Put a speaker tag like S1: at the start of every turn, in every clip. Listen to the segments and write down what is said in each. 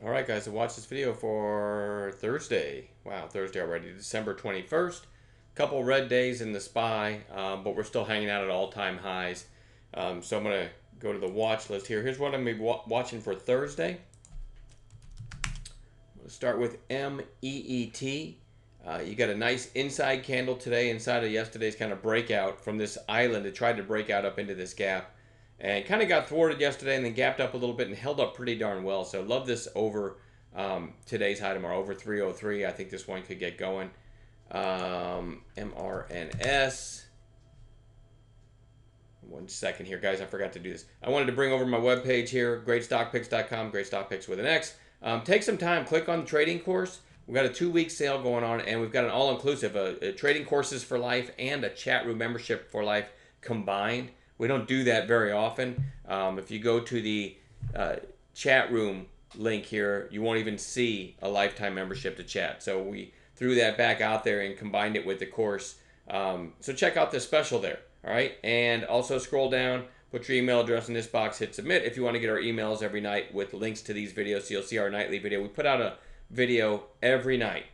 S1: All right, guys, so watch this video for Thursday. Wow, Thursday already, December 21st. Couple red days in the SPY, but we're still hanging out at all-time highs. So I'm going to go to the watch list here. Here's what I'm going to be watching for Thursday. We'll start with MEET. You got a nice inside candle today inside of yesterday's kind of breakout from this island. It tried to break out up into this gap and kind of got thwarted yesterday and then gapped up a little bit and held up pretty darn well. So love this over today's high tomorrow, over 303. I think this one could get going. MRNS. One second here, guys. I forgot to do this. I wanted to bring over my webpage here, greatstockpicks.com, greatstockpicks with an X. Take some time, click on the trading course. We've got a 2-week sale going on, and we've got an all-inclusive, trading courses for life and a chat room membership for life combined. We don't do that very often. If you go to the chat room link here, you won't even see a lifetime membership to chat. So we threw that back out there and combined it with the course. So check out this special there. All right, and also scroll down, put your email address in this box, hit submit if you want to get our emails every night with links to these videos, so you'll see our nightly video. We put out a video every night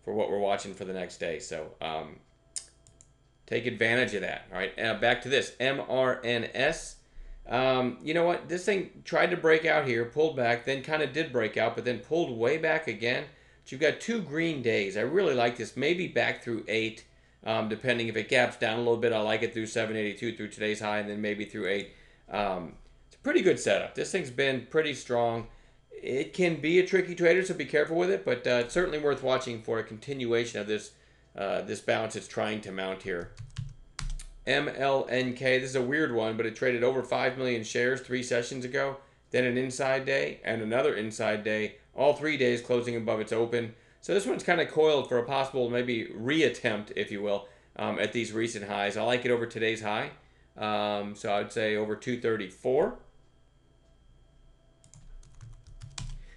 S1: for what we're watching for the next day, so take advantage of that. All right, back to this MRNS. You know what? This thing tried to break out here, pulled back, then kind of did break out, but then pulled way back again. So you've got 2 green days. I really like this. Maybe back through 8. Depending if it gaps down a little bit, I like it through 782 through today's high, and then maybe through 8. It's a pretty good setup. This thing's been pretty strong. It can be a tricky trader, so be careful with it, but it's certainly worth watching for a continuation of this this bounce it's trying to mount here. MLNK, this is a weird one, but it traded over 5 million shares 3 sessions ago, then an inside day and another inside day, all 3 days closing above its open. So this one's kind of coiled for a possible maybe reattempt, if you will, at these recent highs. I like it over today's high. So I'd say over 234.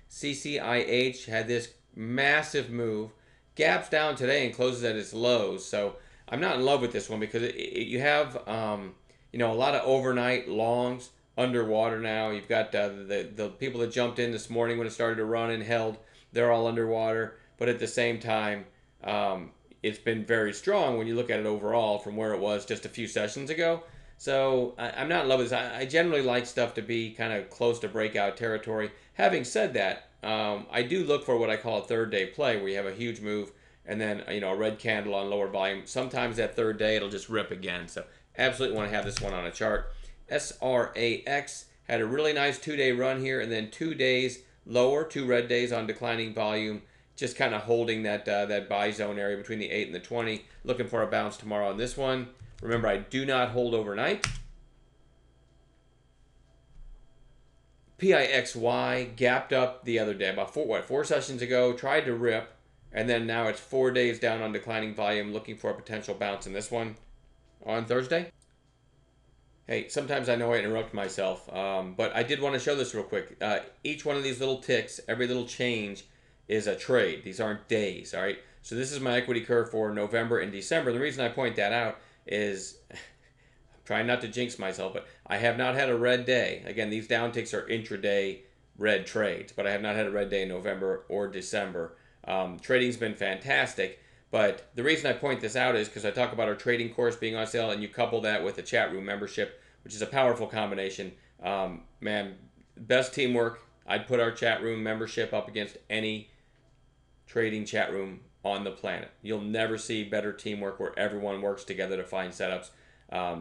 S1: CCIH had this massive move, gaps down today and closes at its lows. So I'm not in love with this one because you have you know, a lot of overnight longs underwater now. You've got the people that jumped in this morning when it started to run and held. They're all underwater. But at the same time, it's been very strong when you look at it overall from where it was just a few sessions ago. So I'm not in love with this. I generally like stuff to be kind of close to breakout territory. Having said that, I do look for what I call a 3rd day play, where you have a huge move and then a red candle on lower volume. Sometimes that 3rd day it'll just rip again. So absolutely want to have this one on a chart. SRAX had a really nice 2-day run here, and then 2 days lower, 2 red days on declining volume. Just kind of holding that that buy zone area between the 8 and the 20. Looking for a bounce tomorrow on this one. Remember, I do not hold overnight. PIXY gapped up the other day, about 4 sessions ago, tried to rip, and then now it's 4 days down on declining volume, looking for a potential bounce in this one on Thursday. Hey, sometimes I know I interrupt myself, but I did want to show this real quick. Each one of these little ticks, every little change, is a trade. These aren't days, all right? So this is my equity curve for November and December. The reason I point that out is I'm trying not to jinx myself, but I have not had a red day. Again, these downticks are intraday red trades, but I have not had a red day in November or December. Trading's been fantastic, but the reason I point this out is because I talk about our trading course being on sale, and you couple that with a chat room membership, which is a powerful combination. Man, best teamwork. I'd put our chat room membership up against any trading chat room on the planet. You'll never see better teamwork where everyone works together to find setups.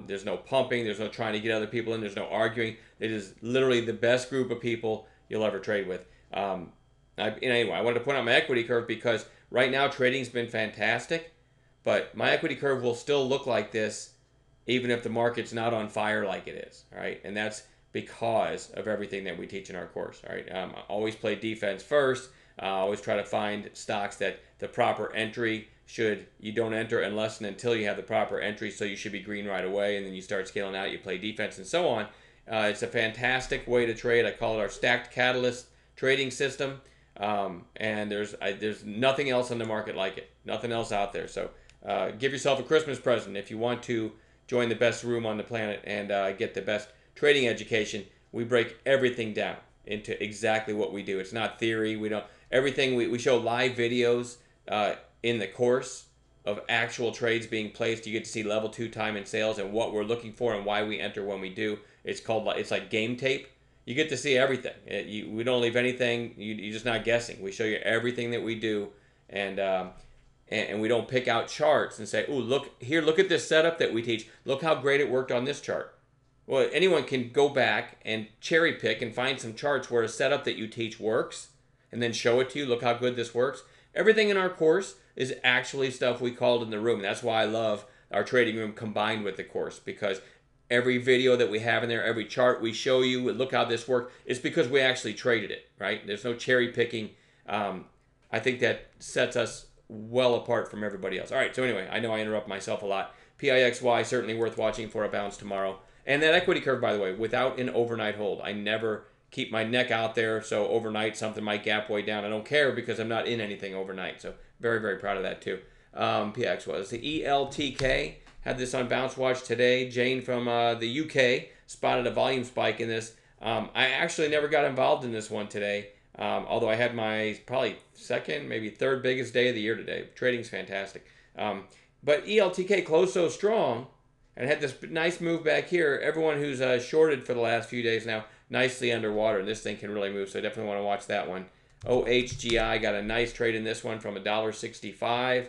S1: There's no pumping. There's no trying to get other people in. There's no arguing. It is literally the best group of people you'll ever trade with. Anyway, I wanted to point out my equity curve because right now trading's been fantastic, but my equity curve will still look like this even if the market's not on fire like it is. All right, and that's because of everything that we teach in our course. All right, I always play defense first. Always try to find stocks that the proper entry you don't enter unless and until you have the proper entry, so you should be green right away, and then you start scaling out, you play defense and so on. It's a fantastic way to trade. I call it our stacked catalyst trading system, and there's nothing else on the market like it. Nothing else out there. So give yourself a Christmas present if you want to join the best room on the planet and get the best trading education. We break everything down into exactly what we do. It's not theory. We don't everything we show live videos in the course of actual trades being placed. You get to see level 2 time and sales and what we're looking for and why we enter when we do. It's like game tape. You get to see everything. We don't leave anything. You're just not guessing. We show you everything that we do, and we don't pick out charts and say, "Oh, look here, look at this setup that we teach. Look how great it worked on this chart." Well, anyone can go back and cherry pick and find some charts where a setup that you teach works, and then show it to you. Look how good this works. Everything in our course is actually stuff we called in the room. That's why I love our trading room combined with the course, because every video that we have in there, every chart we show you, look how this worked, it's because we actually traded it, right? There's no cherry picking. I think that sets us well apart from everybody else. All right, so anyway, I know I interrupt myself a lot. PIXY, certainly worth watching for a bounce tomorrow. And that equity curve, by the way, without an overnight hold. I never keep my neck out there, so overnight something might gap way down. I don't care because I'm not in anything overnight. So very, very proud of that too. PX was the ELTK. Had this on Bounce Watch today. Jane from the UK spotted a volume spike in this. I actually never got involved in this one today, although I had my probably second, maybe third biggest day of the year today. Trading's fantastic. But ELTK closed so strong and had this nice move back here. Everyone who's shorted for the last few days now, nicely underwater, and this thing can really move, so I definitely want to watch that one. OHGI got a nice trade in this one from $1.65.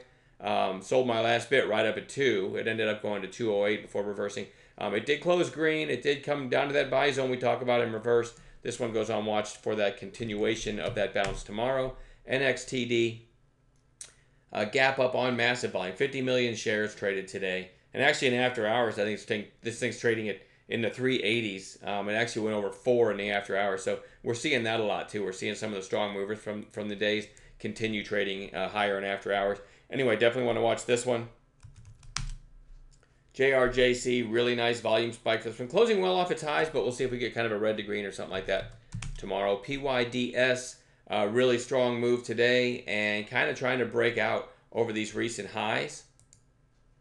S1: Sold my last bit right up at 2. It ended up going to 208 before reversing. It did close green. It did come down to that buy zone we talk about in reverse. This one goes on watch for that continuation of that bounce tomorrow. NXTD, gap up on massive volume. 50 million shares traded today. And actually in after hours, I think this thing's trading at in the 380s. It actually went over 4 in the after hours. So we're seeing that a lot too. We're seeing some of the strong movers from the days continue trading higher in after hours. Anyway, definitely want to watch this one. JRJC, really nice volume spike. It's been closing well off its highs, but we'll see if we get kind of a red to green or something like that tomorrow. PYDS, really strong move today and kind of trying to break out over these recent highs.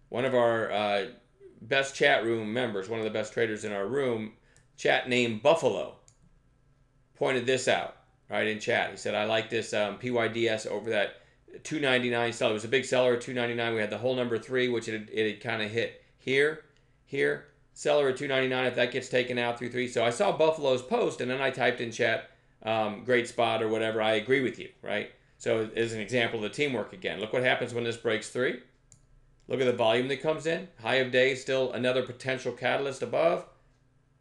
S1: One of our best chat room members, one of the best traders in our room, chat named Buffalo, pointed this out, right, in chat. He said, I like this PYDS over that 299 seller. It was a big seller at 299. We had the whole number 3, which it had kind of hit here. Seller at 299 if that gets taken out through 3. So I saw Buffalo's post, and then I typed in chat, great spot or whatever. I agree with you, right? So as an example of the teamwork again. Look what happens when this breaks 3. Look at the volume that comes in. High of day, still another potential catalyst above.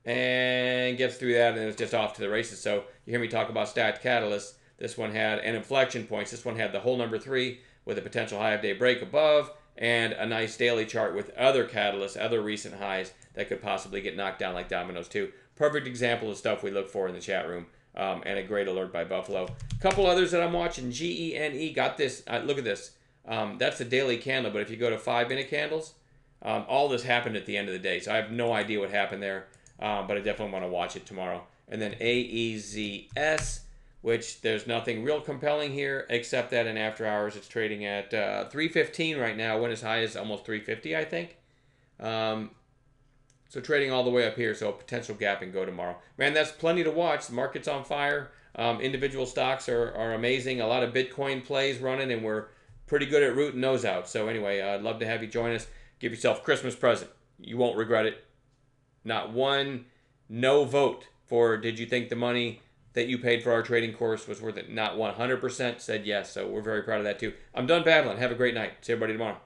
S1: And gets through that, and it's just off to the races. So you hear me talk about stacked catalysts. This one had an inflection points. This one had the whole number 3 with a potential high of day break above and a nice daily chart with other catalysts, other recent highs that could possibly get knocked down like dominoes too. Perfect example of stuff we look for in the chat room, and a great alert by Buffalo. A couple others that I'm watching. GENE got this. Look at this. That's the daily candle, but if you go to 5-minute candles, all this happened at the end of the day. So I have no idea what happened there, but I definitely want to watch it tomorrow. And then AEZS, which there's nothing real compelling here, except that in after hours it's trading at 315 right now, went as high as almost 350, I think. So trading all the way up here, so a potential gap and go tomorrow. Man, that's plenty to watch. The market's on fire. Individual stocks are amazing. A lot of Bitcoin plays running, and we're pretty good at rooting those out. So anyway, I'd love to have you join us. Give yourself a Christmas present. You won't regret it. Not one no vote for did you think the money that you paid for our trading course was worth it. Not 100% said yes. So we're very proud of that too. I'm done battling. Have a great night. See everybody tomorrow.